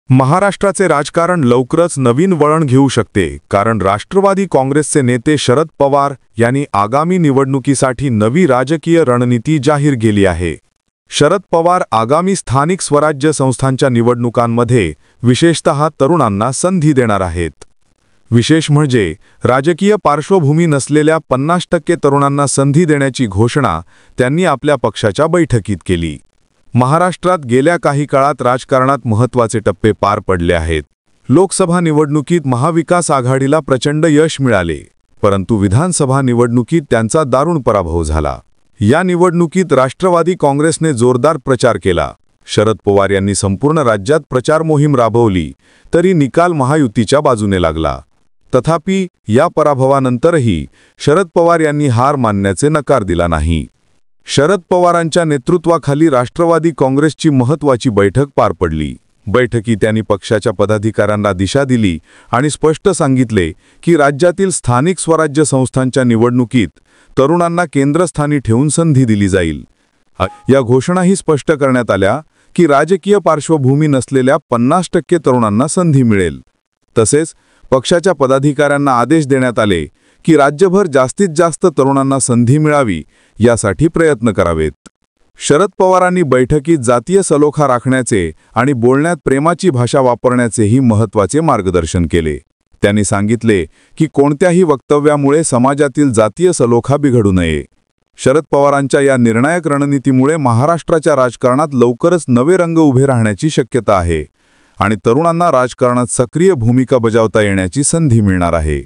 महाराष्ट्राचे राजकारण लवकरच नवीन वळण घेऊ शकते, कारण राष्ट्रवादी काँग्रेसचे नेते शरद पवार यांनी आगामी निवडणुकीसाठी नवी राजकीय रणनीती जाहीर केली आहे। शरद पवार आगामी स्थानिक स्वराज्य संस्थांच्या निवडणुकांमध्ये विशेषतः तरुणांना संधी देणार आहेत। विशेष म्हणजे राजकीय पार्श्वभूमी नसलेल्या 50% तरुणांना संधी देण्याची घोषणा त्यांनी आपल्या पक्षाच्या बैठकीत केली। महाराष्ट्रात गेल्या काही काळात राजकारणात महत्त्वाचे टप्पे पार पडले आहेत। लोकसभा निवडणुकीत महाविकास आघाडीला प्रचंड यश मिळाले, परंतु विधानसभा निवडणुकीत त्यांचा दारुण पराभव झाला। या निवडणुकीत राष्ट्रवादी काँग्रेसने जोरदार प्रचार केला। शरद पवार यांनी संपूर्ण राज्यात प्रचार मोहीम राबवली, तरी निकाल महायुतीच्या बाजूने लागला। तथापि या पराभवानंतरही शरद पवार यांनी हार मानण्याचे नकार दिला नाही। शरद पवारांच्या नेतृत्वाखाली राष्ट्रवादी काँग्रेसची महत्त्वाची बैठक पार पडली। बैठकीत त्यांनी पक्षाच्या पदाधिकाऱ्यांना दिशा दिली आणि स्पष्ट सांगितले की राज्यातील स्थानिक स्वराज्य संस्थांच्या निवडणुकीत तरुणांना केंद्रस्थानी ठेवून संधी दिली जाईल। या घोषणाही स्पष्ट करण्यात आल्या की राजकीय पार्श्वभूमी नसलेल्या 50% तरुणांना संधी मिळेल। तसेच पक्षाच्या पदाधिकाऱ्यांना आदेश देण्यात आले की राज्यभर जास्तीत जास्त तरुणांना संधी मिळावी यासाठी प्रयत्न करावेत। शरद पवारांनी बैठकीत जातीय सलोखा राखण्याचे आणि बोलण्यात प्रेमाची भाषा वापरण्याचेही महत्त्वाचे मार्गदर्शन केले। त्यांनी सांगितले की कोणत्याही वक्तव्यामुळे समाजातील जातीय सलोखा बिघडू नये। शरद पवारांच्या या निर्णायक रणनीतीमुळे महाराष्ट्राच्या राजकारणात लवकरच नवे रंग उभे राहण्याची शक्यता आहे आणि तरुणांना राजकारणात सक्रिय भूमिका बजावता येण्याची संधी मिळणार आहे।